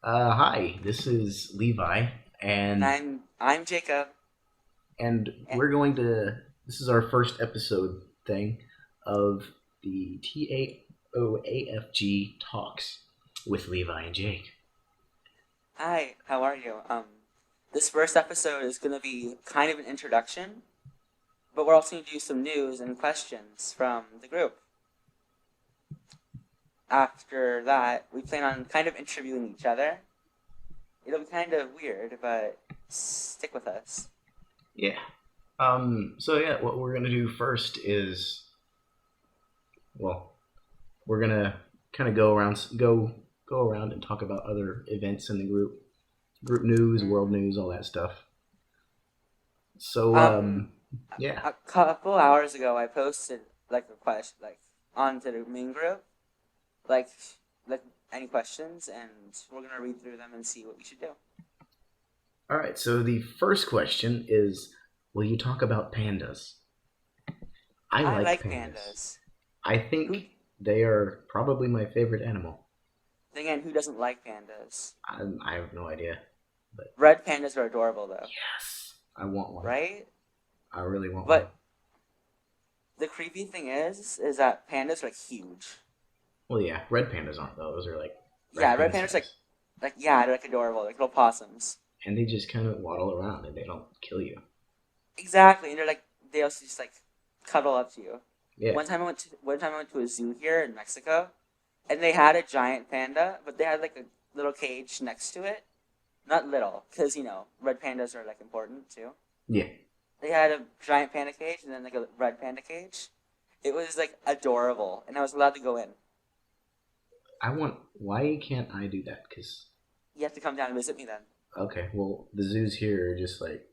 Hi, this is Levi, And and I'm Jacob. and Eh, we're going to. This is our first episode thing of the TAoAFG Talks with Levi and Jake. Hi, how are you? This first episode is going to be kind of an introduction, but we're also going to do some news and questions from the group. After that, we plan on kind of interviewing each other. It'll be kind of weird, but stick with us. Yeah. So yeah, what we're gonna do first is, well, we're gonna kind of go around and talk about other events in the group news, world hmm news, all that stuff. So Um, yeah. a couple hours ago, I posted like a question, like onto the main group, like like any questions, and we're gonna read through them and see what we should do. All right, so the first question is, will you talk about pandas? I I like like pandas. pandas. I Who think they are probably my favorite animal. Again, who doesn't like pandas? I have no idea, but Red pandas are adorable though, yes, I want one. right? I really want one. But the creepy thing is that pandas are like huge. Well, yeah, red pandas aren't though. Those are like Yeah, red raccoon pandas size, like yeah, they're like adorable, like little possums. and they just kind of waddle around and they don't kill you. Exactly, and they also just like cuddle up to you. Yeah, One time I went to a zoo here in Mexico, and they had a giant panda, but they had like a little cage next to it. Not little, because red pandas are like important too. yeah. They had a giant panda cage and then like a red panda cage. It was like adorable, and I was allowed to go in. I want. Why can't I do that? Because You have to come down and visit me then. okay, well, the zoos here are just like,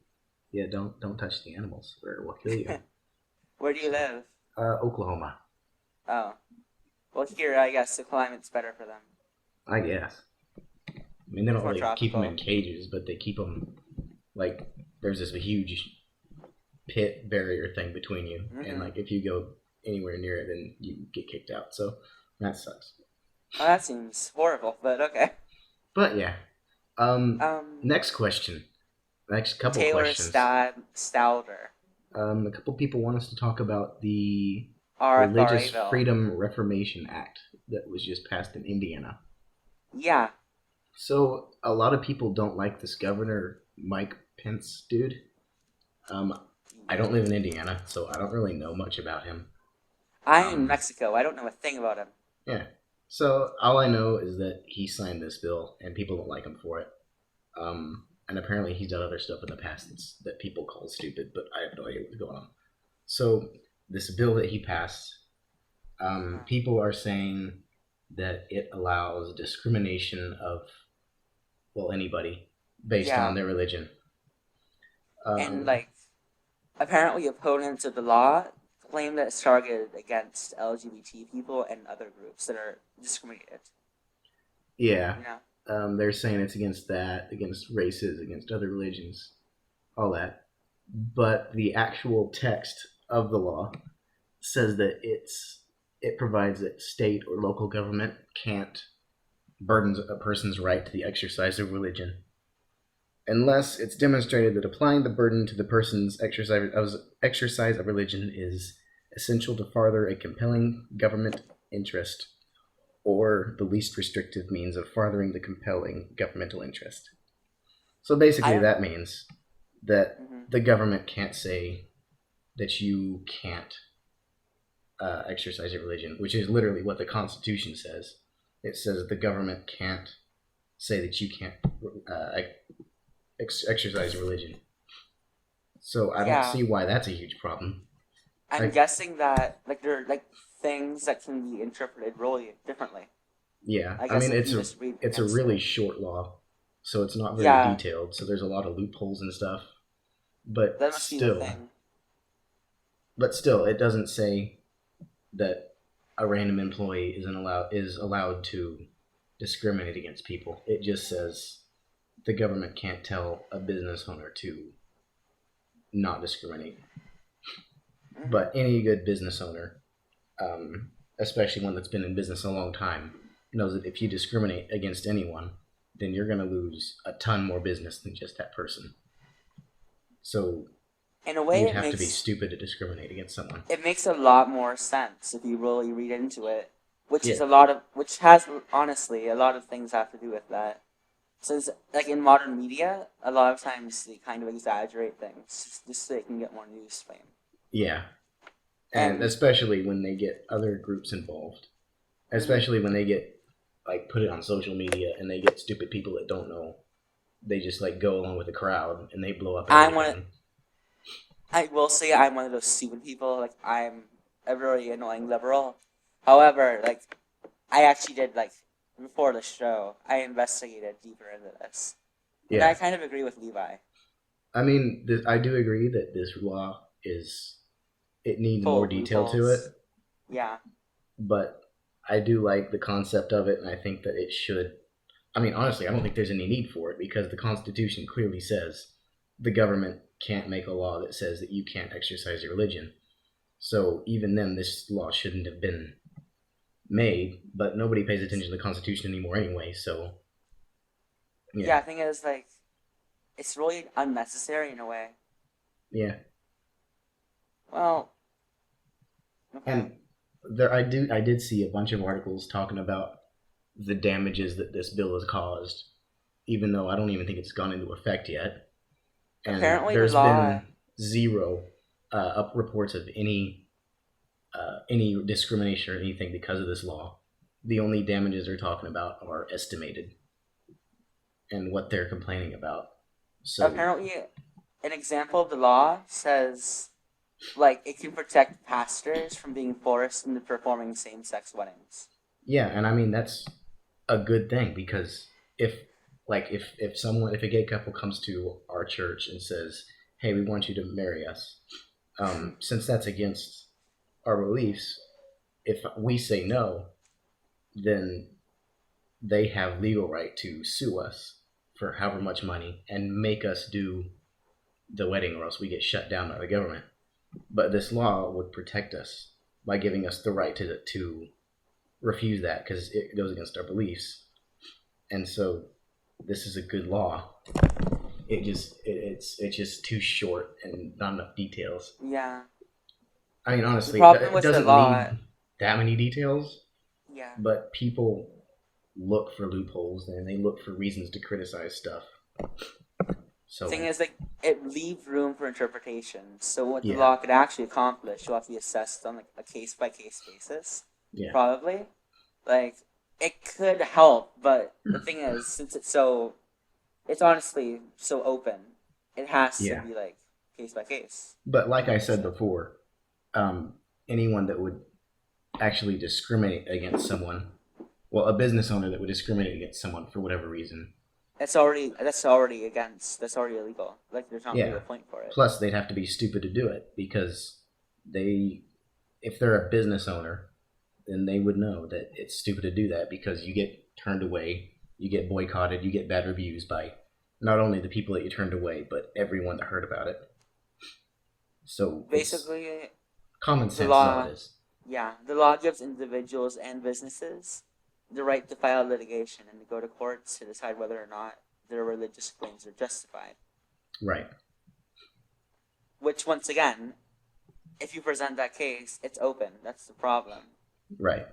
yeah, don't touch the animals or we'll kill you. Where do you So, live? Oklahoma, Oh, well here I guess the climate's better for them. I guess. I mean, they It's don't more really keep them tropical. in cages, but they keep them like there's this huge pit barrier thing between you, and Mm-hmm. like if you go anywhere near it, then you get kicked out. So that sucks. Oh, that seems horrible, but okay. But yeah. Um, Next question. Next couple Taylor questions. Stouder, A couple people want us to talk about the Religious RFRAville. Freedom Reformation Act that was just passed in Indiana. Yeah, So a lot of people don't like this governor Mike Pence dude. Um, I don't live in Indiana, so I don't really know much about him. I'm in Um, Mexico. I don't know a thing about him. yeah. So all I know is that he signed this bill, and people don't like him for it. And apparently he's done other stuff in the past that people call stupid, but I have no idea what's going on. So this bill that he passed, Uh-huh. people are saying that it allows discrimination of, well, anybody based on Yeah, their religion. and Um, like apparently, opponents of the law claim that it's targeted against LGBT people and other groups that are discriminated. yeah, You know? they're saying it's against that, against races, against other religions, all that. But the actual text of the law says that it provides that state or local government can't burden a person's right to the exercise of religion unless it's demonstrated that applying the burden to the person's exercise of religion is essential to further a compelling government interest or the least restrictive means of furthering the compelling governmental interest. So I basically, don't. that means that Mm-hmm. the government can't say that you can't exercise your religion, which is literally what the Constitution says. It says the government can't say that you can't uh, exercise your religion. So I don't Yeah, see why that's a huge problem. I'm Like, guessing that like there are like things that can be interpreted really differently. yeah, I I guess mean if you just read it's a against really it. short law, so it's not very Yeah, detailed. So there's a lot of loopholes and stuff. But that must be the still, thing. it doesn't say that a random employee is allowed to discriminate against people. It just says the government can't tell a business owner to not discriminate. Mm-hmm. But any good business owner, especially one that's been in business a long time, knows that if you discriminate against anyone, then you're going to lose a ton more business than just that person. So In a way, you'd have to be stupid to discriminate against someone. it makes a lot more sense if you really read into it, which is Yeah. which has honestly a lot of things have to do with that. Since like in modern media, a lot of times they kind of exaggerate things just so they can get more news fame. Yeah. And And especially when they get other groups involved, especially when they get like put it on social media and they get stupid people that don't know. They just like go along with the crowd and they blow up I'm one. everything. I will say I'm one of those stupid people. Like I'm a very annoying liberal. However, like I actually did like before the show, I investigated deeper into this, and I Yeah. kind of agree with Levi. I mean, I do agree that this law it needs Full more of detail to it, loopholes. Yeah. but I do like the concept of it, and I think that it should. I mean, honestly, I don't think there's any need for it because the Constitution clearly says the government can't make a law that says that you can't exercise your religion. So even then, this law shouldn't have been made, but nobody pays attention to the Constitution anymore anyway, so Yeah, yeah. I think it's like it's really unnecessary in a way. Yeah. Well, okay. And I did see a bunch of articles talking about the damages that this bill has caused, even though I don't even think it's gone into effect yet. And Apparently, the there's law. been zero up reports of any discrimination or anything because of this law. The only damages they're talking about are estimated and what they're complaining about. So Apparently, an example of the law says like it can protect pastors from being forced into performing same-sex weddings. yeah, and I mean that's a good thing because if if a gay couple comes to our church and says, "Hey, we want you to marry us," since that's against our beliefs, if we say no, then they have legal right to sue us for however much money and make us do the wedding, or else we get shut down by the government. But this law would protect us by giving us the right to refuse that because it goes against our beliefs. And so this is a good law. It's just too short and not enough details. Yeah. I mean, The honestly, problem it with the doesn't law. need that many details, Yeah. but people look for loopholes and they look for reasons to criticize stuff. The thing So is, like, it leaves room for interpretation. So what the yeah, law could actually accomplish will have to be assessed on like a case by case basis. yeah, Probably, like, it could help, but the thing is, since it's honestly so open, it has to yeah. be like case by case. But like I said 100%. before, um, anyone that would actually discriminate against someone, well, a business owner that would discriminate against someone for whatever reason, That's already illegal. Like, there's not really yeah. a point for it. Plus, they'd have to be stupid to do it because they, if they're a business owner, then they would know that it's stupid to do that because you get turned away, you get boycotted, you get bad reviews by not only the people that you turned away, but everyone that heard about it. So it's Basically, common the sense is all it law, is. yeah, the law gives individuals and businesses the right to file litigation and to go to courts to decide whether or not their religious claims are justified. Right. Which, once again, if you present that case, it's open. That's the problem. Right.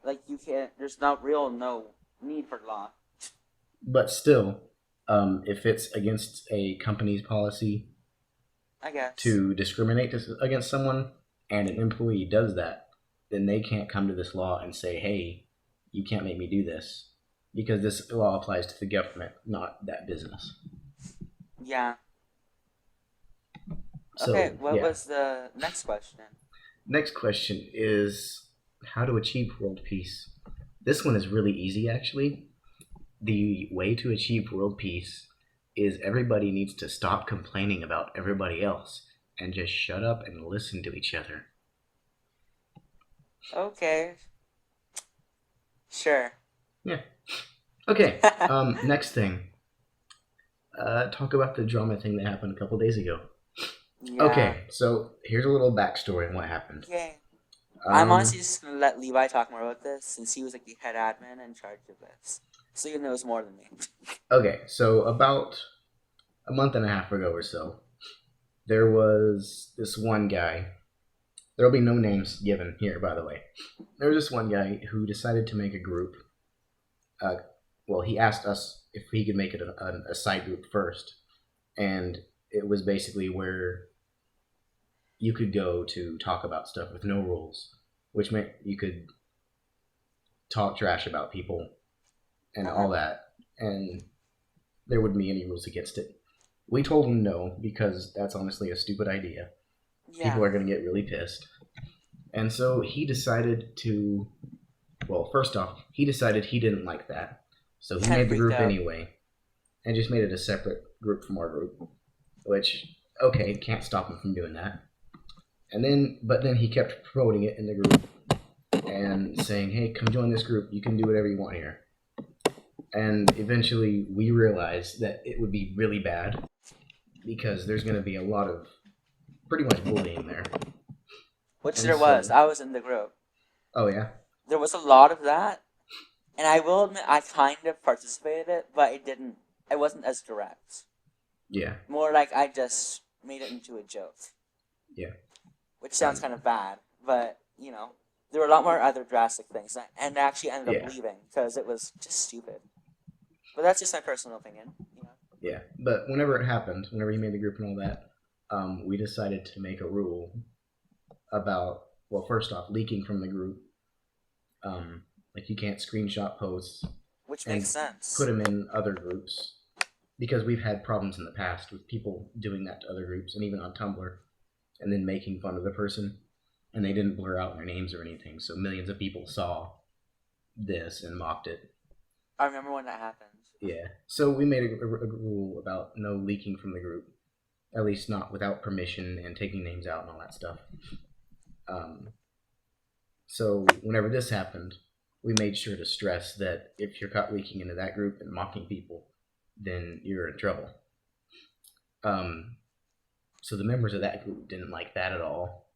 Like, you can't. There's no need for law. But still, if it's against a company's policy I guess. to discriminate against someone and an employee does that, then they can't come to this law and say, hey, you can't make me do this because this law applies to the government, not that business. Yeah. Okay. So, What yeah. was the next question? Next question is how to achieve world peace. This one is really easy, actually. The way to achieve world peace is everybody needs to stop complaining about everybody else and just shut up and listen to each other. Okay. Sure. Yeah. Okay. Next thing. Talk about the drama thing that happened a couple days ago. Yeah. Okay, so here's a little backstory on what happened. Okay. I'm honestly just gonna let Levi talk more about this since he was like the head admin in charge of this, so he knows more than me. Okay, so about a month and a half ago or so, there was this one guy. There'll be no names given here, by the way. There was this one guy who decided to make a group. Uh, well, he asked us if he could make it a side group first, and it was basically where you could go to talk about stuff with no rules, which meant you could talk trash about people and Uh-huh. all that, and there wouldn't be any rules against it. We told him no because that's honestly a stupid idea. Yeah. People are going to get really pissed. And so he decided to, well, first off, he decided he didn't like that. So he Kind of made the freaked group out. anyway and just made it a separate group from our group, which, okay, can't stop him from doing that. But then he kept promoting it in the group and saying, hey, come join this group. You can do whatever you want here. And eventually we realized that it would be really bad because there's going to be a lot of pretty much bullying there. Which And there was. so, I was in the group. oh yeah, There was a lot of that, and I will admit I kind of participated in it, but it didn't. It wasn't as direct. yeah, More like I just made it into a joke, yeah. which sounds kind of bad, but there were a lot more other drastic things, and I actually ended up Yeah, leaving because it was just stupid. But that's just my personal opinion. yeah. But whenever it happened, whenever he made the group and all that, we decided to make a rule about, well, first off, leaking from the group. Like you can't screenshot posts Which makes and put sense. them in other groups because we've had problems in the past with people doing that to other groups and even on Tumblr and then making fun of the person and they didn't blur out their names or anything, so millions of people saw this and mocked it. I remember when that happened. Yeah, so we made a rule about no leaking from the group, at least not without permission and taking names out and all that stuff. Um, so whenever this happened, we made sure to stress that if you're caught leaking into that group and mocking people, then you're in trouble. Um, so the members of that group didn't like that at all,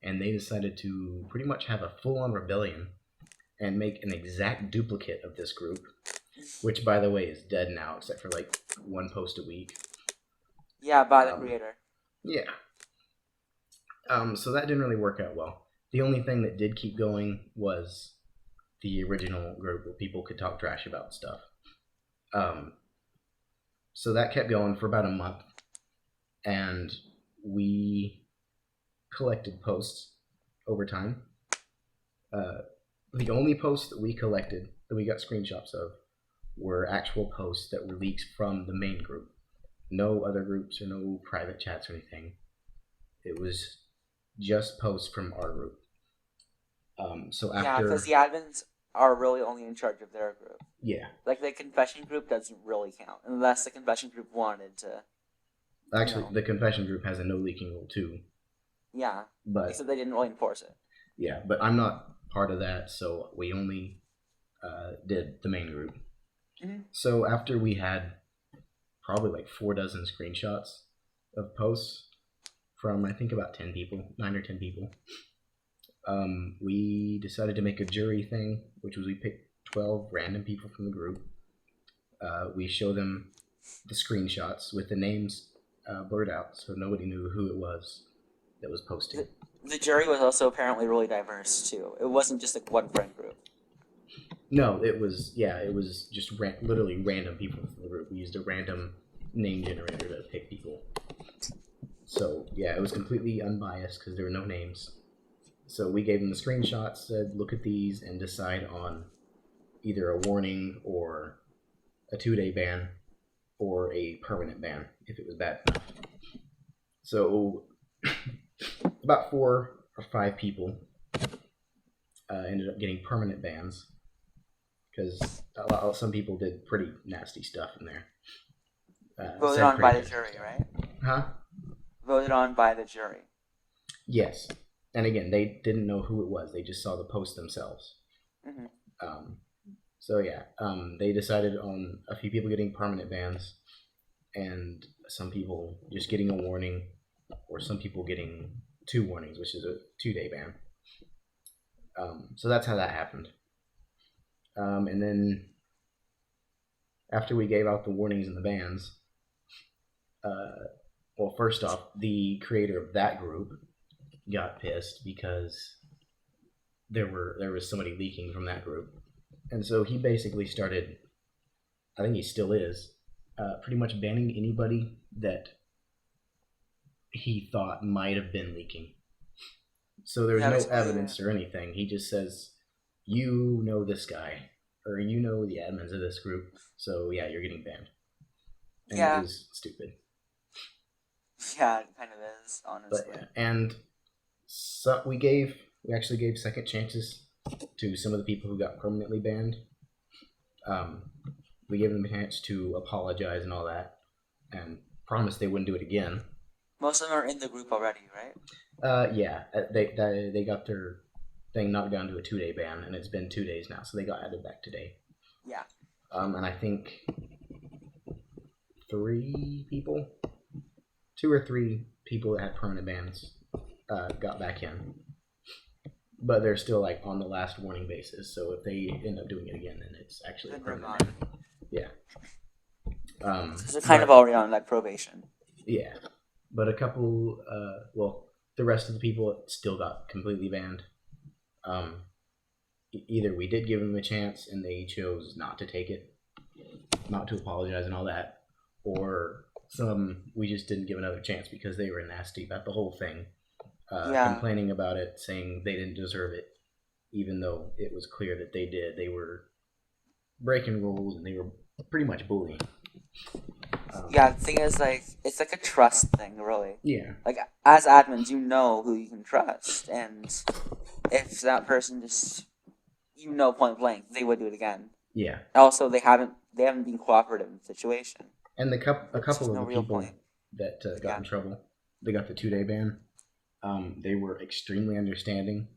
and they decided to pretty much have a full-on rebellion and make an exact duplicate of this group, which, by the way, is dead now, except for like one post a week. Yeah, by the Um, creator. yeah. So that didn't really work out well. The only thing that did keep going was the original group where people could talk trash about stuff. Um, so that kept going for about a month, and we collected posts over time. Uh, the only posts that we collected that we got screenshots of were actual posts that were leaks from the main group. No other groups or no private chats or anything. It was just posts from our group. So Yeah, because after, the admins are really only in charge of their group. yeah, Like the confession group doesn't really count unless the confession group wanted to, you actually, know, the confession group has a no leaking rule too. yeah. But Except they didn't really enforce it. yeah, but I'm not part of that, so we only did the main group. Mm-hmm. So after we had probably like 4 dozen screenshots of posts from I think about 10 people, 9 or 10 people, we decided to make a jury thing, which was we picked 12 random people from the group. We show them the screenshots with the names blurred out, so nobody knew who it was that was posting. The jury was also apparently really diverse too. It wasn't just like one friend group. No, it was just literally random people from the group. We used a random name generator to pick people. So yeah, it was completely unbiased because there were no names. So we gave them the screenshots, said look at these and decide on either a warning or a 2-day ban or a permanent ban if it was bad enough. So about 4 or 5 people ended up getting permanent bans because some people did pretty nasty stuff in there. Voted Said on by pretty the nasty jury, stuff. right? Huh? Voted on by the jury. Yes. And again, they didn't know who it was. They just saw the post themselves. Mm-hmm. Um, so yeah, they decided on a few people getting permanent bans, and some people just getting a warning, or some people getting 2 warnings, which is a 2-day ban. So that's how that happened. And then after we gave out the warnings and the bans, well, first off, the creator of that group got pissed because there was somebody leaking from that group, and so he basically started. I think he still is pretty much banning anybody that he thought might have been leaking. So there's no evidence or anything. He just says, "You know this guy, or you know the admins of this group, so yeah, you're getting banned." And it was stupid. Yeah, it kind of is, honestly. But and so we actually gave second chances to some of the people who got permanently banned. We gave them a chance to apologize and all that, and promised they wouldn't do it again. Most of them are in the group already, right? Yeah, they got their thing knocked down to a 2-day ban, and it's been 2 days now, so they got added back today. Yeah. And I think 3 people, 2 or 3 people that had permanent bans, got back in, but they're still like on the last warning basis. So if they end up doing it again, then it's actually a permanent ban. Yeah. So they're kind of already on like probation. Yeah, but a couple, the rest of the people still got completely banned. Either we did give them a chance and they chose not to take it, not to apologize and all that, or some we just didn't give another chance because they were nasty about the whole thing, complaining about it, saying they didn't deserve it, even though it was clear that they did. They were breaking rules and they were pretty much bullying. The thing is, like, it's like a trust thing, really. Yeah. Like, as admins, you know who you can trust, and if that person just, point blank, they would do it again. Yeah. Also, they haven't been cooperative in the situation. And a couple of the people that got in trouble, they got the 2-day ban. They were extremely understanding.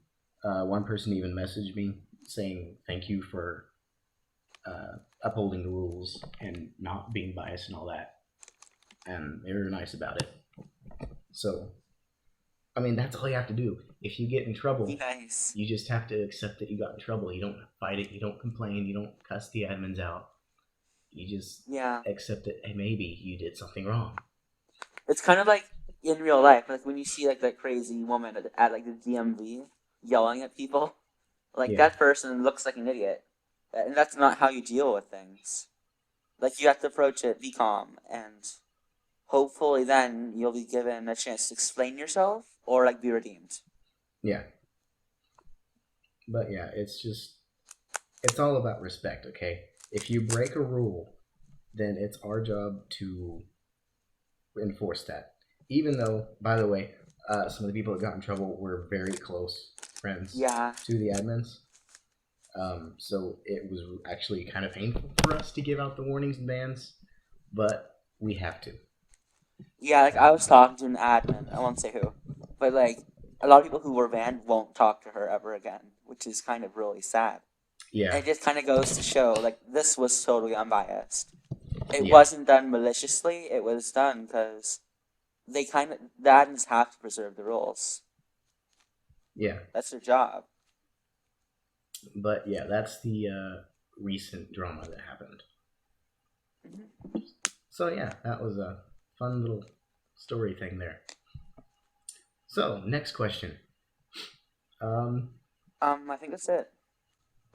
One person even messaged me saying thank you for upholding the rules and not being biased and all that, and they were nice about it. So, I mean, that's all you have to do. If you get in trouble, you just have to accept that you got in trouble. You don't fight it. You don't complain. You don't cuss the admins out. You just accept that, hey, maybe you did something wrong. It's kind of like in real life, like when you see like that crazy woman at like the DMV yelling at people, like that person looks like an idiot. And that's not how you deal with things. Like, you have to approach it, be calm, and hopefully then you'll be given a chance to explain yourself or, like, be redeemed. Yeah. But, yeah, it's all about respect, okay? If you break a rule, then it's our job to enforce that. Even though, by the way, some of the people that got in trouble were very close friends to the admins. So it was actually kind of painful for us to give out the warnings and bans, but we have to. Yeah, like I was talking to an admin, I won't say who, but like a lot of people who were banned won't talk to her ever again, which is kind of really sad. Yeah. And it just kind of goes to show, like, this was totally unbiased. It wasn't done maliciously, it was done because the admins have to preserve the rules. Yeah. That's their job. But yeah, that's the recent drama that happened. Mm-hmm. So yeah, that was a fun little story thing there. So next question. I think that's it.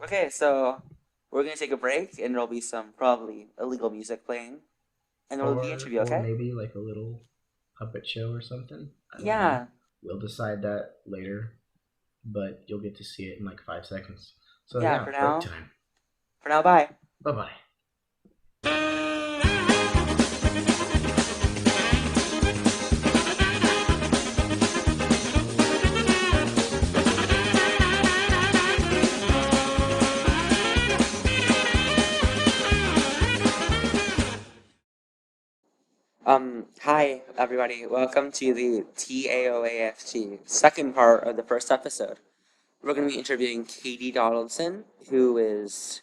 Okay, so we're gonna take a break, and there'll be some probably illegal music playing, and there will be an interview. Okay. Or maybe like a little puppet show or something. I don't know. We'll decide that later. But you'll get to see it in like 5 seconds. So for now, break time. For now, bye. Bye-bye. Hi everybody. Welcome to the TAoAFG second part of the first episode. We're going to be interviewing Tiggerr Donaldson, who is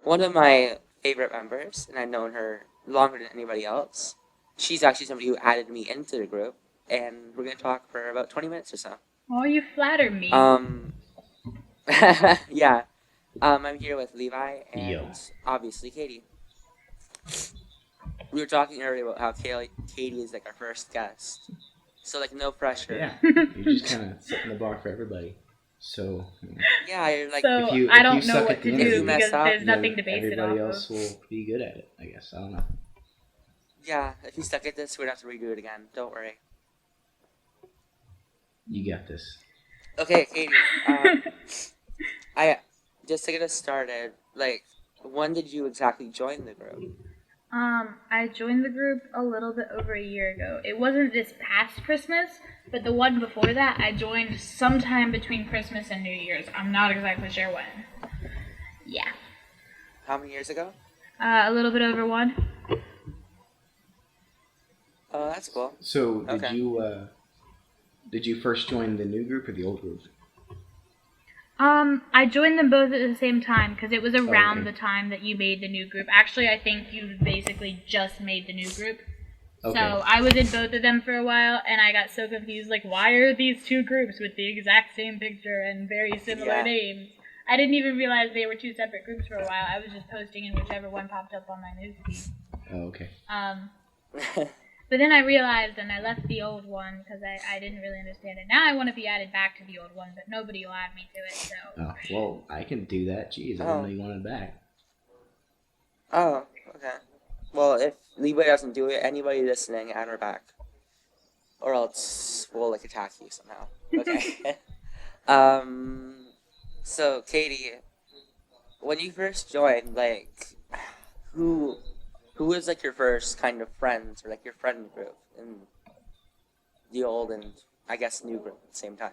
one of my favorite members, and I've known her longer than anybody else. She's actually somebody who added me into the group, and we're going to talk for about 20 minutes or so. Oh, you flatter me. Yeah. I'm here with Levi and obviously Katie. we were talking earlier about how Katie is like our first guest, so like no pressure. Yeah, you're just kind of setting the bar for everybody. So Yeah, you're like So if you I if you don't know suck what at to the if you do interview, mess because up, there's then nothing to base it everybody off else of. will be good at it. I guess I don't know. yeah, if you suck at this, we're gonna have to redo it again. Don't worry. You got this. Okay, Katie. I just to get us started. Like, when did you exactly join the group? I joined the group a little bit over a year ago. It wasn't this past Christmas, but the one before that I joined sometime between Christmas and New Year's. I'm not exactly sure when. Yeah. How many years ago? A little bit over one. Oh, that's cool. So Okay. did you first join the new group or the old group? I joined them both at the same time because it was around okay. the time that you made the new group. Actually, I think you basically just made the new group. Okay. So I was in both of them for a while, and I got so confused. Like, why are these two groups with the exact same picture and very similar Yeah. names? I didn't even realize they were two separate groups for a while. I was just posting in whichever one popped up on my newsfeed. Oh, okay. But then I realized, and I left the old one because I didn't really understand it. Now I want to be added back to the old one, but nobody will add me to it. So. Oh, well, I can do that. Jeez, I didn't know you wanted it back. Oh, okay. Well, if Leeway doesn't do it, anybody listening, add her back, or else we'll like attack you somehow. Okay. So Katie, when you first joined, like, who was like your first kind of friends or like your friend group in the old and I guess new group at the same time?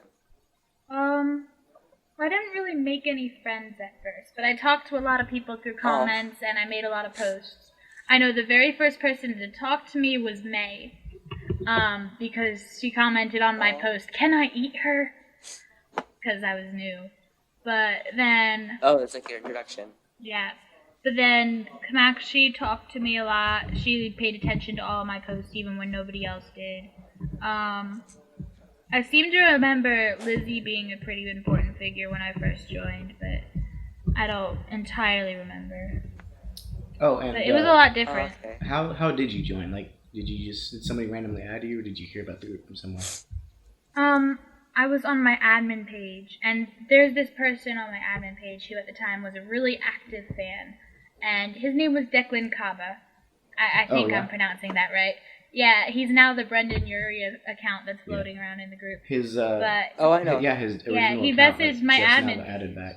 I didn't really make any friends at first, but I talked to a lot of people through comments and I made a lot of posts. I know the very first person to talk to me was May, because she commented on my post, "Can I eat her?" Because I was new. But then... Oh, it's like your introduction. Yeah. But then Kamakshi talked to me a lot. She paid attention to all of my posts even when nobody else did. I seem to remember Lizzie being a pretty important figure when I first joined, but I don't entirely remember. Oh, and But it was a lot different. Oh, okay. How did you join? Like, did somebody randomly add you, or did you hear about the group from somewhere? I was on my admin page, and there's this person on my admin page who at the time was a really active fan, and his name was Declan Kaba. I think I'm pronouncing that right. Yeah, he's now the Brendan Urie account that's floating around in the group. His but I know. Yeah, his original he account messaged has my just admin now got added back.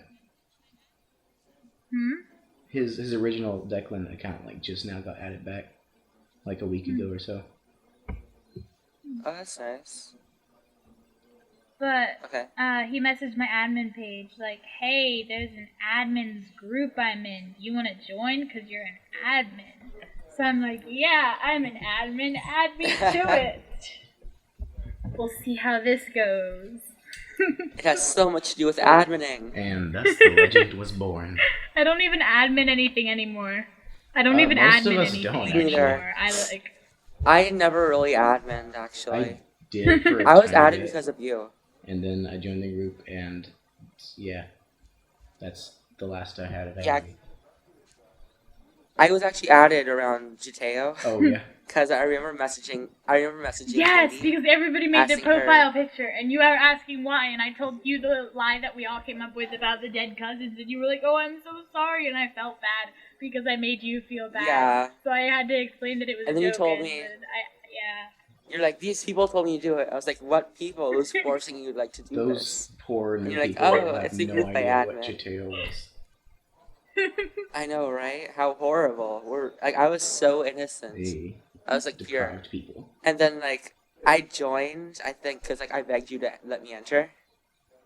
His original Declan account like just now got added back, like a week ago or so. Oh, that's nice. But Okay. he messaged my admin page like, "Hey, there's an admin's group I'm in. Do you want to join? Because you're an admin." So I'm like, "Yeah, I'm an admin. Add me to it." We'll see how this goes. It has so much to do with admining. And thus the legend was born. I don't even admin anything anymore. I don't even most admin of us anything don't, anymore. I never really admined, actually. I did for a I was tiny added bit, because of you. and then I joined the group, and yeah, that's the last I had of Yeah. adding. I was actually added around Jateo. Oh yeah. Because I remember messaging. Yes, Katie, because everybody made their asking her- profile picture, and you were asking why, and I told you the lie that we all came up with about the dead cousins, and you were like, "Oh, I'm so sorry," and I felt bad because I made you feel bad. Yeah. So I had to explain that it was. And then you told me. You're like, these people told me to do it. I was like, what people? Who's forcing you like to do Those this? poor new you're like, people "Oh, have it's the no group I idea what admin." Jateo was. I know, right? How horrible. I was so innocent. They I was like pure. deprived people. And then like I joined, I think, because like I begged you to let me enter,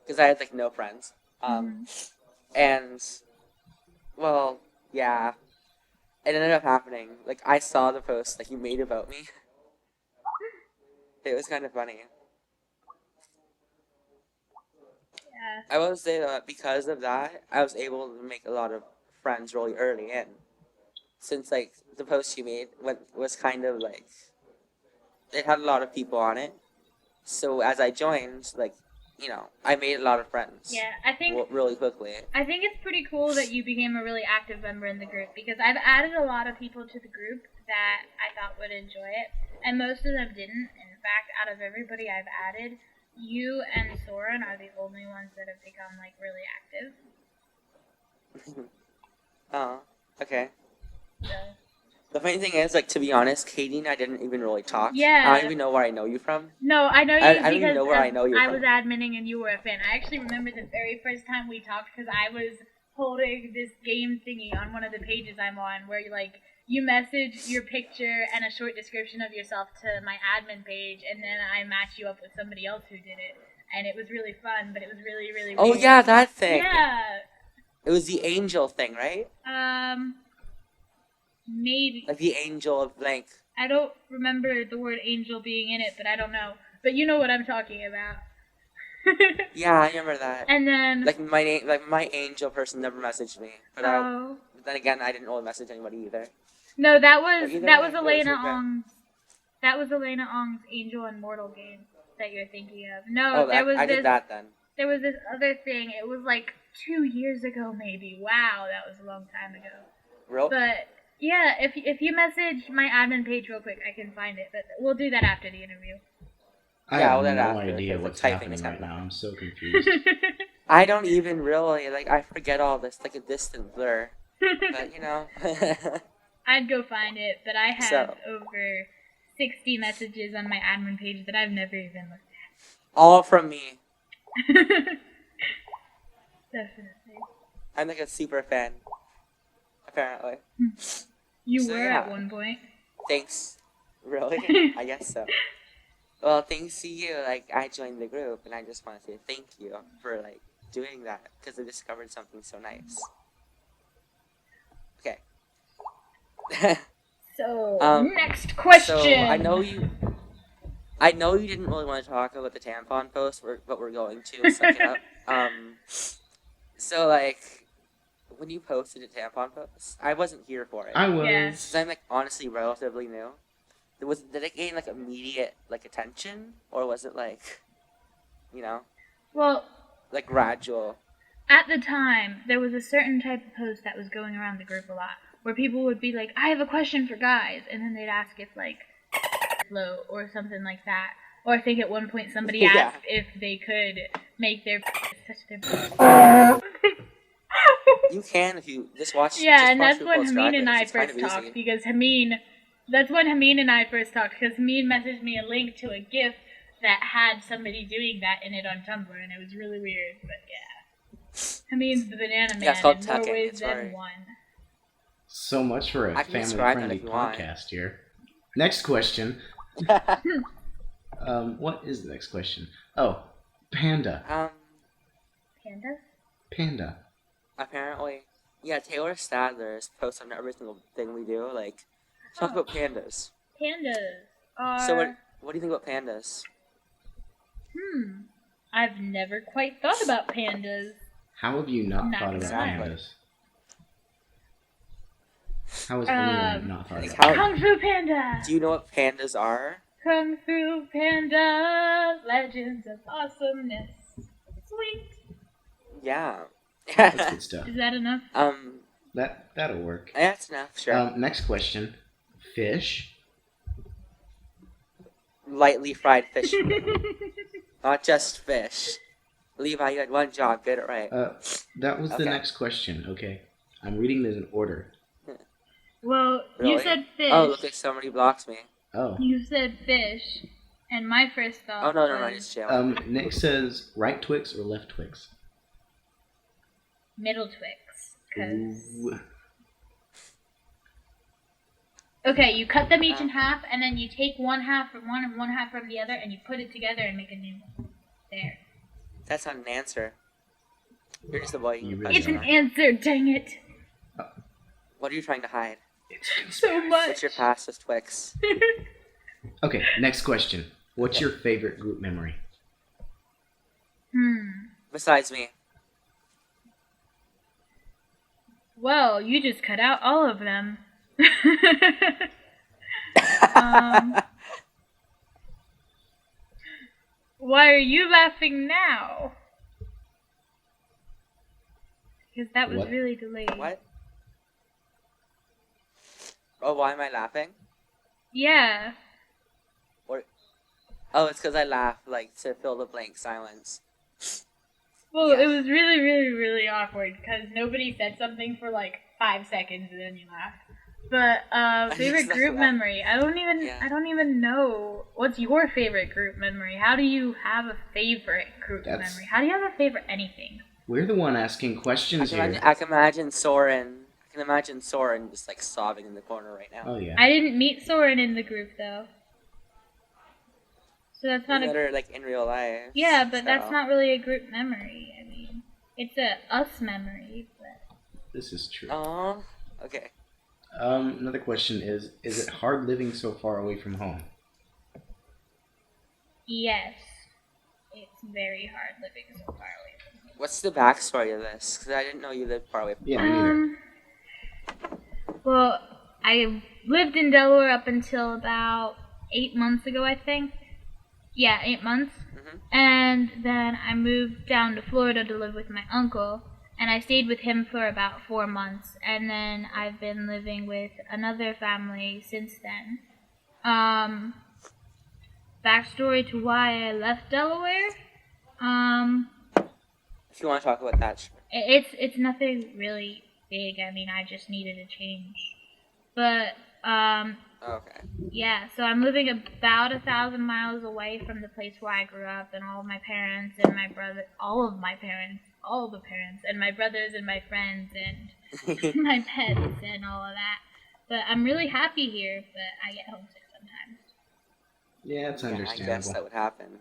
because I had like no friends. And well, yeah, it ended up happening. Like I saw the post like you made about me. It was kind of funny. Yeah. I will say that because of that, I was able to make a lot of friends really early in. Since like the post you made was kind of like it had a lot of people on it. So as I joined, like I made a lot of friends. Yeah, I think really quickly. I think it's pretty cool that you became a really active member in the group, because I've added a lot of people to the group that I thought would enjoy it, and most of them didn't. In fact, out of everybody I've added, you and Soren are the only ones that have become like really active. Oh, okay. So. The funny thing is, like, to be honest, Katie and I didn't even really talk. Yeah. I don't even know where I know you from. No, I know you I because don't even know where I know you I from. was adminning and you were a fan. I actually remember the very first time we talked because I was holding this game thingy on one of the pages I'm on where you message your picture and a short description of yourself to my admin page, and then I match you up with somebody else who did it. And it was really fun, but it was really, really weird. Oh, yeah, that thing. Yeah. It was the angel thing, right? Maybe. Like the angel of blank. I don't remember the word angel being in it, but I don't know. But you know what I'm talking about. Yeah, I remember that. And then my angel person never messaged me, but then again, I didn't really message anybody either. No, that was Elena Ong's. That was Elena Ong's Angel and Mortal game that you're thinking of. No, I did that then. There was this other thing. It was like 2 years ago, maybe. Wow, that was a long time ago. Real? But yeah, if you message my admin page real quick, I can find it. But we'll do that after the interview. I have no idea what's happening right now. I'm so confused. I don't even really, I forget all this, like a distant blur. But, I'd go find it, but I have over 60 messages on my admin page that I've never even looked at. All from me. Definitely. I'm like a super fan. Apparently. You were at one point. Thanks. Really? I guess so. Well, thanks to you, I joined the group, and I just want to say thank you for, doing that, because I discovered something so nice. Okay. So, next question! So, I know you didn't really want to talk about the tampon post, but we're going to, suck it up. So, when you posted a tampon post, I wasn't here for it. I was. Yeah. So I'm, honestly relatively new. Did it gain, immediate, attention? Or was it, Well, gradual? At the time, there was a certain type of post that was going around the group a lot, where people would be like, I have a question for guys, and then they'd ask if, flow, or something like that. Or I think at one point somebody asked if they could make their touch their You can if you just watch. Yeah, just and watch that's when RuPaul's Hameen Drag and Race. I It's kind first of talked, easy. because that's when Hameen and I first talked, because Hameen messaged me a link to a GIF that had somebody doing that in it on Tumblr, and it was really weird, but yeah. Hameen's the banana man it's called in more tucking, ways it's than right. one. So much for a I can describe that family-friendly if you want. podcast here. Next question. What is the next question? Oh, panda. Panda? Panda. Apparently, yeah. Taylor Stadler's posts on every single thing we do. Talk about pandas. Pandas are... So what do you think about pandas? I've never quite thought about pandas. How have you not thought about exactly. pandas? How has anyone not thought about how- Kung Fu Panda! Do you know what pandas are? Kung Fu Panda, legends of awesomeness. Sweet. Yeah. That's good stuff. Is that enough? That'll work. That's enough. Sure. Next question. Fish. Lightly fried fish. Not just fish. Levi, you had one job. Get it right. That was the Okay. next question. Okay, I'm reading this in order. Well, Really? you said fish. Oh, look like somebody blocks me. Oh. You said fish, and my first thought Oh, no, was just chill. Nick says right Twix or left Twix. middle Twix. 'Cause... Ooh. Okay, you cut them each in half, and then you take one half from one and one half from the other, and you put it together and make a new one. There. That's not an answer. You're just a boy. You really It's an are. answer, dang it. What are you trying to hide? So much. What's your past with Twix? Okay, next question. What's your favorite group memory? Besides me. Well, you just cut out all of them. Why are you laughing now? Because that was What? really delayed. What? Oh, why am I laughing? Yeah. Oh, it's because I laugh, like, to fill the blank silence. Well, Yeah. it was really, really, really awkward because nobody said something for like 5 seconds and then you laughed. But favorite just group laughed. memory. I don't even know. What's your favorite group memory? How do you have a favorite group memory? How do you have a favorite anything? We're the one asking questions here. I can imagine Soren. I can imagine Soren just like sobbing in the corner right now. Oh yeah. I didn't meet Soren in the group though. So that's not That are like in real life. Yeah, but so. that's not really a group memory. I mean, it's a us memory, but This is true. Oh, okay. Another question is it hard living so far away from home? yes, it's very hard living so far away from home. What's the backstory of this? Because I didn't know you lived far away from Yeah, me neither. Well, I lived in Delaware up until about 8 months ago, I think. Yeah, 8 months. Mhm. And then I moved down to Florida to live with my uncle. And I stayed with him for about 4 months. And then I've been living with another family since then. Backstory to why I left Delaware. If you want to talk about that, sure. It's nothing really big. I mean, I just needed a change. But Okay. yeah, so I'm living about 1,000 miles away from the place where I grew up, and all of my parents and my brother, all the parents, and my brothers and my friends and my pets and all of that. But I'm really happy here, but I get homesick sometimes. Yeah, it's Yeah, I understandable. guess that would happen.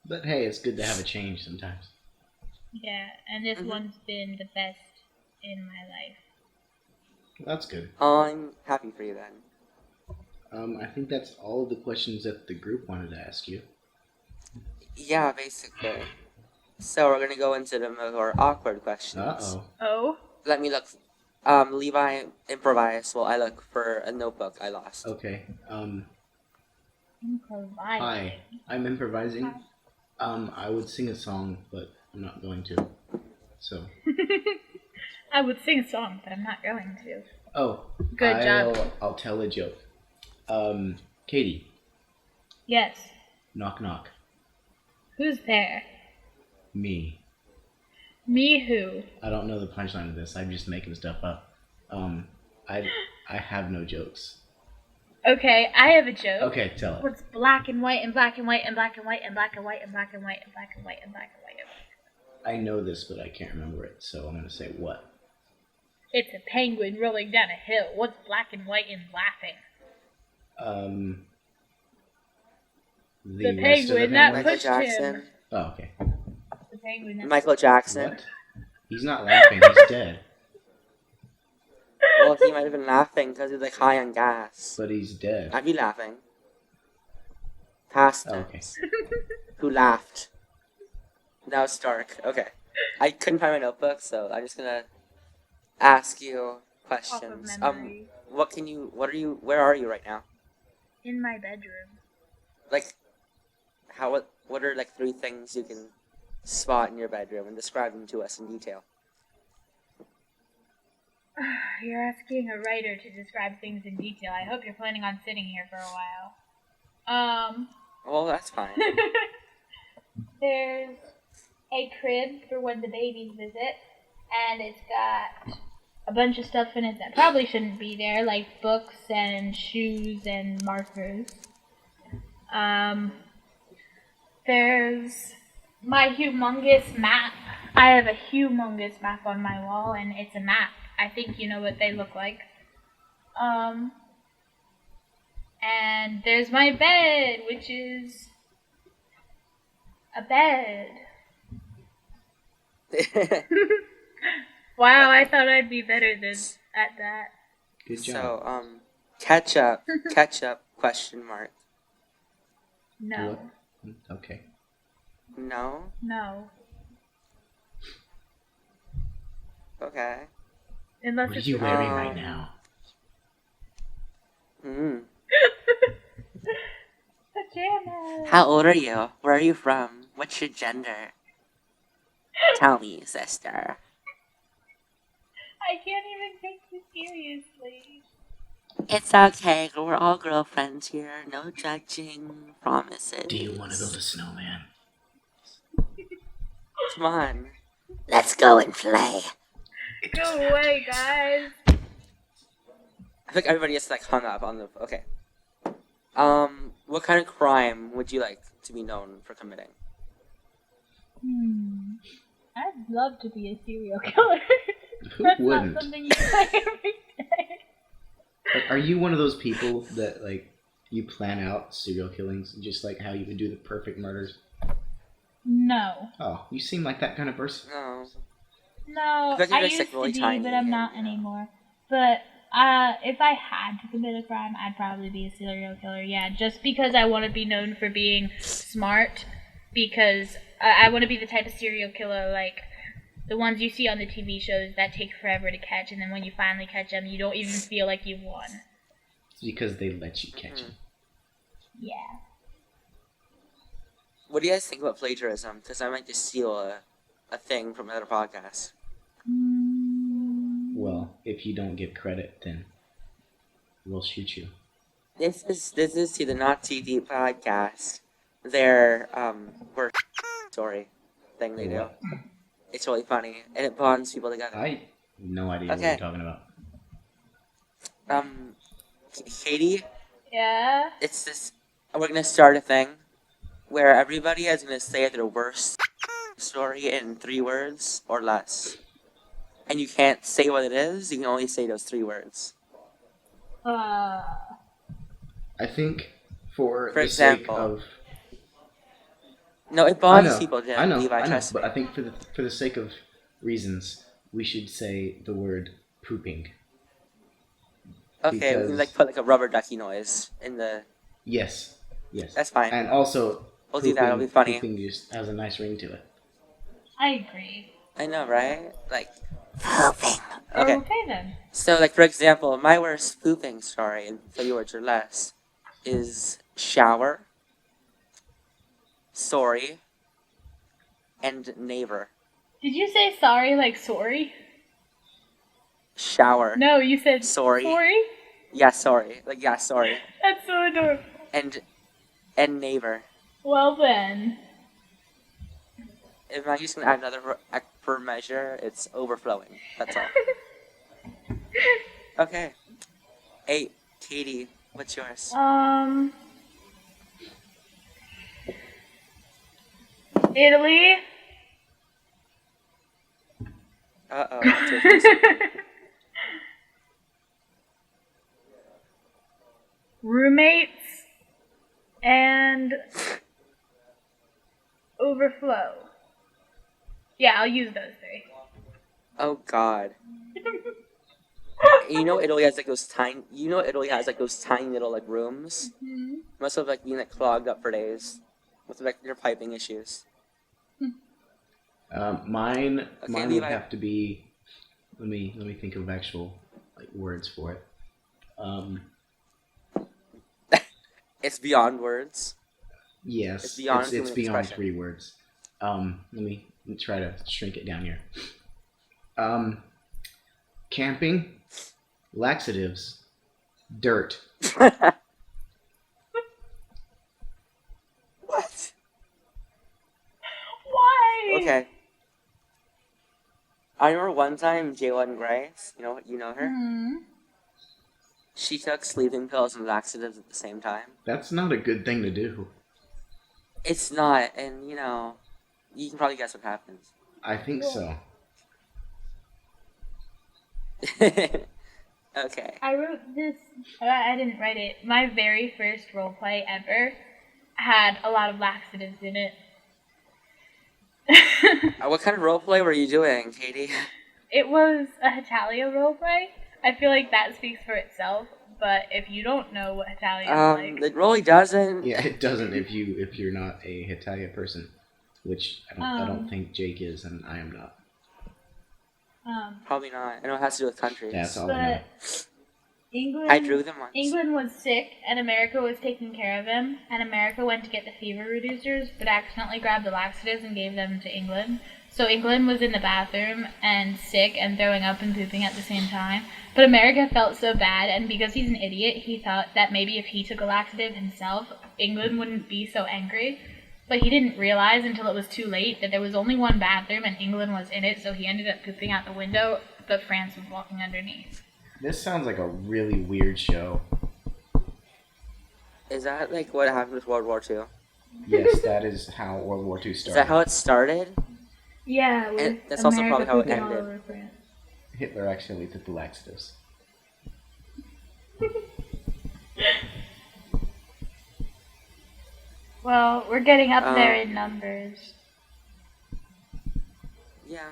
But hey, it's good to have a change sometimes. Yeah, and this one's been the best in my life. That's good. Oh, I'm happy for you then. I think that's all the questions that the group wanted to ask you. Yeah, basically. So we're gonna go into the more awkward questions. Uh-oh. Oh? Let me look. Levi, improvise while I look for a notebook I lost. Okay. Improvising. Hi. I'm improvising. I would sing a song, but I'm not going to. So. I would sing a song, but I'm not going to. Oh. Good job. I'll tell a joke. Katie. Yes. Knock knock. Who's there? Me. Me who? I don't know the punchline of this. I'm just making stuff up. I have no jokes. Okay, I have a joke. Okay, tell it. What's black and white and black and white and black and white and black and white and black and white and black and white and black and white and black? I know this, but I can't remember it, so I'm gonna say what. It's a penguin rolling down a hill. What's black and white and laughing? The The rest of the penguin that penguins? Michael pushed Jackson. him. Oh, okay. The penguin that Michael Jackson. What? He's not laughing. He's dead. Well, he might have been laughing because he's like high on gas. But he's dead. I'd be laughing. Past Oh, okay. tense. Who laughed? Now it's dark. Okay. I couldn't find my notebook, so I'm just gonna ask you questions. Off of memory. Where are you right now? In my bedroom. Like, what are like 3 things you can spot in your bedroom and describe them to us in detail? You're asking a writer to describe things in detail. I hope you're planning on sitting here for a while. Well, that's fine. There's a crib for when the babies visit, and it's got a bunch of stuff in it that probably shouldn't be there, like books and shoes and markers. There's my humongous map. I have a humongous map on my wall, and it's a map. I think you know what they look like. And there's my bed, which is a bed. Wow, I thought I'd be better at that. Good job. So, ketchup, question mark. No. What? Okay. No? No. Okay. Unless What are it's you wearing Um, right now? pajamas. How old are you? Where are you from? What's your gender? Tell me, sister. I can't even take you seriously. It's okay. We're all girlfriends here. No judging. Promises. Do you want to build a snowman? Come on. Let's go and play. Go away, guys. I think everybody gets like hung up on the. Okay. What kind of crime would you like to be known for committing? I'd love to be a serial killer. Who That's wouldn't? not something you say every day. Like, are you one of those people that like you plan out serial killings, just like how you would do the perfect murders? No. Oh, you seem like that kind of person. No. No, I feel like you're I just, used like, really to be, tiny but I'm and, not yeah. anymore. But if I had to commit a crime, I'd probably be a serial killer. Yeah, just because I want to be known for being smart. Because I want to be the type of serial killer like the ones you see on the TV shows that take forever to catch, and then when you finally catch them, you don't even feel like you've won. It's because they let you catch him. Yeah. What do you guys think about plagiarism? Because I might just steal a thing from another podcast. Well, if you don't give credit, then we'll shoot you. This is to the Not Too Deep podcast. Their worst story thing they do. What? It's really funny and it bonds people together. I have no idea what Okay. you're talking about. Katie, Yeah. it's this. We're gonna start a thing where everybody is gonna say their worst story in 3 words or less, and you can't say what it is. You can only say those 3 words. I think for For the example, sake of no, it I bonds know, people. I know, Levi, I know, trust but me. I think for the sake of reasons, we should say the word pooping. Okay, we can because- put a rubber ducky noise in the. Yes. That's fine. And also, We'll do that. It'll be funny. Pooping just has a nice ring to it. I agree. I know, right? Pooping. Okay. Okay then. So, for example, my worst pooping story in 3 words or less is shower, sorry, and neighbor. Did you say sorry like sorry? Shower. No, you said Sorry. Sorry? Yeah, sorry. Sorry. That's so adorable. And neighbor. Well then. If I'm just gonna add another for measure, it's overflowing. That's all. Okay. Hey, Katie, what's yours? Italy. Uh-oh. Roommates and overflow. Yeah, I'll use those 3. Oh God. You know Italy has those tiny. You know Italy has those tiny little rooms. Mm-hmm. Must have been clogged up for days with their piping issues. Mine would Levi. have to be. Let me think of actual words for it. It's beyond words. Yes, It's beyond it's human beyond expression. 3 words. Let me try to shrink it down here. Camping, laxatives, dirt. What? Why? Okay. I remember one time Jalen Grace, you know her? Mm-hmm. She took sleeping pills and laxatives at the same time. That's not a good thing to do. It's not, and you can probably guess what happens. I think so. Okay. I wrote this. I didn't write it. My very first roleplay ever had a lot of laxatives in it. What kind of roleplay were you doing, Katie? It was a Hetalia roleplay. I feel like that speaks for itself. But if you don't know what Hetalia is like, It really doesn't. Yeah, it doesn't if you're not a Hetalia person, which I don't think Jake is, and I am not. Probably not. I know it has to do with countries. That's all I know. but I drew them once. England was sick, and America was taking care of him, and America went to get the fever reducers, but accidentally grabbed the laxatives and gave them to England. So England was in the bathroom and sick and throwing up and pooping at the same time. But America felt so bad, and because he's an idiot, he thought that maybe if he took a laxative himself, England wouldn't be so angry. But he didn't realize until it was too late that there was only one bathroom and England was in it, so he ended up pooping out the window, but France was walking underneath. This sounds like a really weird show. Is that like what happened with World War II? Yes, that is how World War II started. Is that how it started? Yeah, with And that's also America probably how it pooping all ended. over France. Hitler actually took the laxatives. Well, we're getting up there in numbers. Yeah.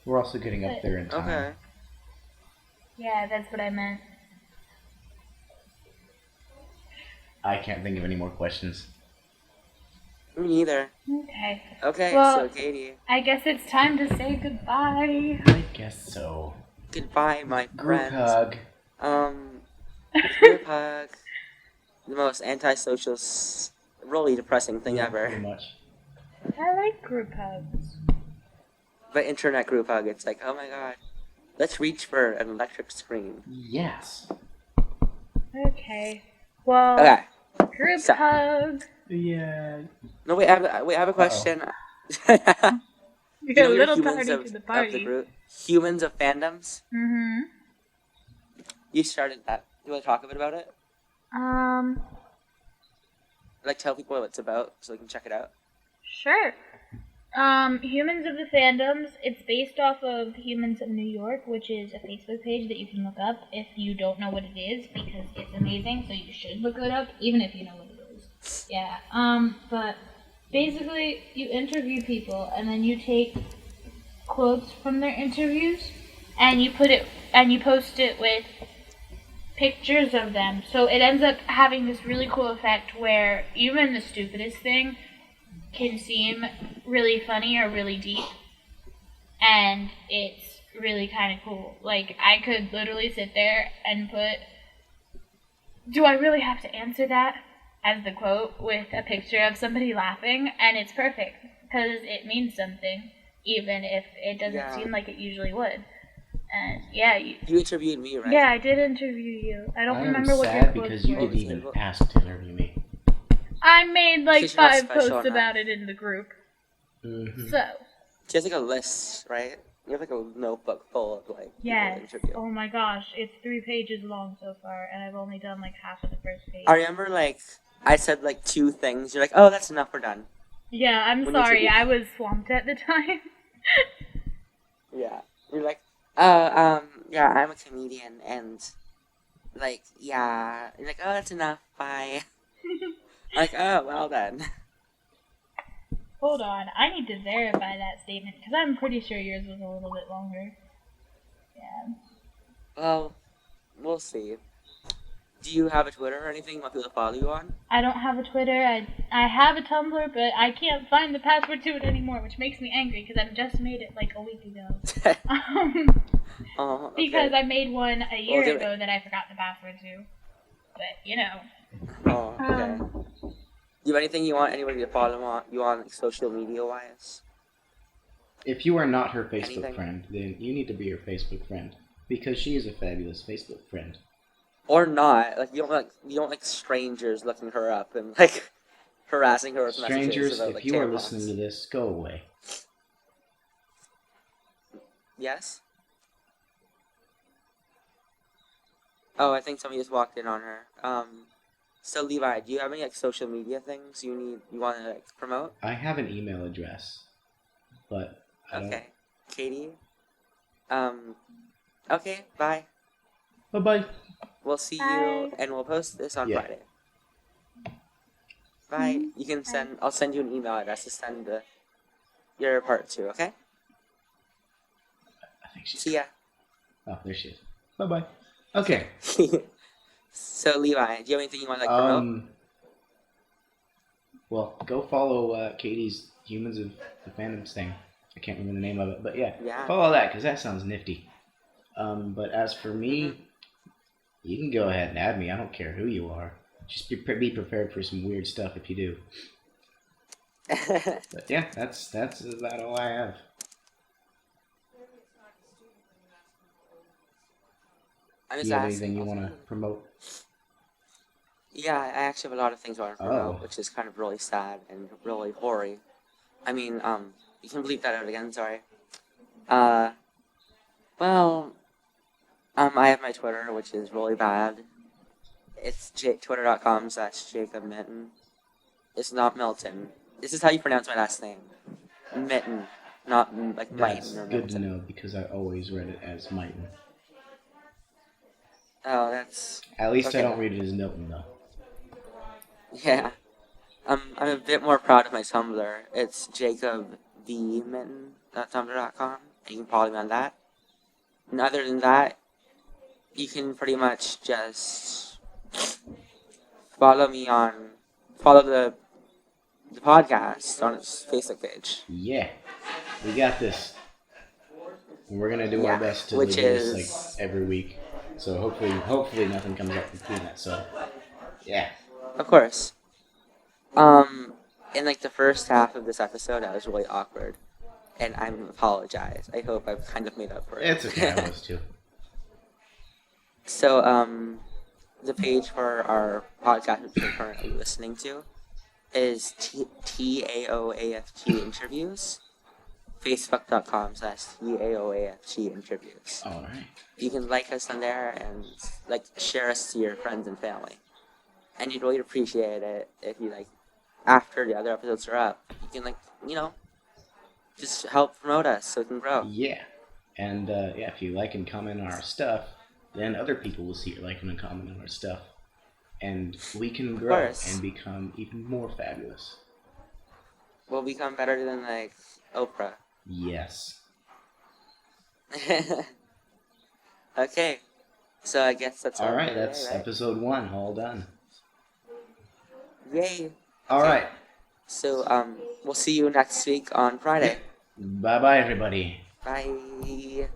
We're also getting up there in time. Okay. Yeah, that's what I meant. I can't think of any more questions. Me neither. Okay. Okay, Well- so Katie. I guess it's time to say goodbye. I guess so. Goodbye, my Group friends. hug. Group hug. The most antisocial, really depressing thing Yeah, ever. pretty much. I like group hugs. But internet group hug, it's like, oh my god. Let's reach for an electric screen. Yes. Okay. Well, Okay. group So- hug. Yeah. No, wait, I have a question. We You got know a your little humans party of, to the of party. the group? Humans of fandoms? Mm-hmm. You started that. Do you want to talk a bit about it? Like, tell people what it's about so they can check it out. Sure. Humans of the Fandoms, it's based off of Humans of New York, which is a Facebook page that you can look up if you don't know what it is, because it's amazing, so you should look it up, even if you know what it is. Yeah, but basically, you interview people, and then you take quotes from their interviews, and you post it with pictures of them, so it ends up having this really cool effect where even the stupidest thing can seem really funny or really deep, and it's really kind of cool. Like, I could literally sit there and put, "Do I really have to answer that?" as the quote with a picture of somebody laughing, and it's perfect because it means something, even if it doesn't seem like it usually would. And yeah, you interviewed me, right? Yeah, I did interview you. I don't remember what your sad quotes because you were. didn't even ask to interview me. I made like She's not 5 special posts enough. about it in the group. Mm-hmm. So, She has like a list, right? You have like a notebook full of like people yes. to interview. Oh my gosh, it's 3 pages long so far, and I've only done like half of the first page. I remember like I said like 2 things. You're like, oh, that's enough. We're done. Yeah, I'm When you sorry. interview- I was swamped at the time. Yeah. You're like, oh, yeah, I'm a comedian, and like, yeah. You're like, oh, that's enough. Bye. Like, oh, well then. Hold on, I need to verify that statement because I'm pretty sure yours was a little bit longer. Yeah. Well, we'll see. Do you have a Twitter or anything you want people to follow you on? I don't have a Twitter. I have a Tumblr, but I can't find the password to it anymore, which makes me angry because I've just made it like a week ago. Okay. Because I made one a year Well, do it. ago that I forgot the password to. But you know. Oh, okay. Do you have anything you want anybody to follow you on like, social media wise? If you are not her Facebook Anything? friend, then you need to be her Facebook friend because she is a fabulous Facebook friend. Or not? Like you don't like strangers looking her up and like harassing her with Strangers, messages about if like you are tampons. listening to this, go away. Yes. Oh, I think somebody just walked in on her. So Levi, do you have any like social media things you want to like promote? I have an email address, but I don't. Okay, Katie. Okay, bye. Bye-bye. We'll see Bye. you, and we'll post this on Yeah. Friday. Bye. You can send. I'll send you an email address to send your part to. Okay. I think she's. See ya. Oh, there she is. Bye-bye. Okay. So Levi, do you have anything you want to like promote? Well, go follow Katie's Humans of the Fandoms thing. I can't remember the name of it, but yeah, Yeah. follow that because that sounds nifty. But as for me, You can go ahead and add me. I don't care who you are. Just be prepared for some weird stuff if you do. But yeah, that's about all I have. I'm Do just you have asking. anything you want to promote? Yeah, I actually have a lot of things I want to promote, Oh. which is kind of really sad and really hoary. I mean, you can bleep that out again. Sorry. Well, I have my Twitter, which is really bad. It's twitter.com/Jacob Mitten. It's not Milton. This is how you pronounce my last name. Mitten, not like That's Mighton or good to Milton. know because I always read it as Mighton. Oh, that's At least okay. I don't read it as Milton though. Yeah. I'm a bit more proud of my Tumblr. It's jacobvmitten.tumblr.com, and you can follow me on that. And other than that, you can pretty much just follow the podcast on its Facebook page. Yeah, we got this. And we're gonna do our Yeah, best to do which this like is every week. So hopefully nothing comes up between that. So yeah. of course. In like the first half of this episode, I was really awkward, and I apologize. I hope I've kind of made up for it. It's okay, I was too. So, the page for our podcast, which you're currently listening to, is TAoAFG Interviews. Facebook.com/TAoAFG Interviews. Alright. You can like us on there and like share us to your friends and family. And you'd really appreciate it if you like after the other episodes are up, you can like, just help promote us so we can grow. Yeah. And yeah, if you like and comment on our stuff, then other people will see you liking and commenting on our stuff. And we can grow course. and become even more fabulous. We'll become better than like Oprah. Yes. Okay. So I guess that's all Alright, for that's today, right? episode 1, all done. Yay. Alright. So we'll see you next week on Friday. Bye bye everybody. Bye.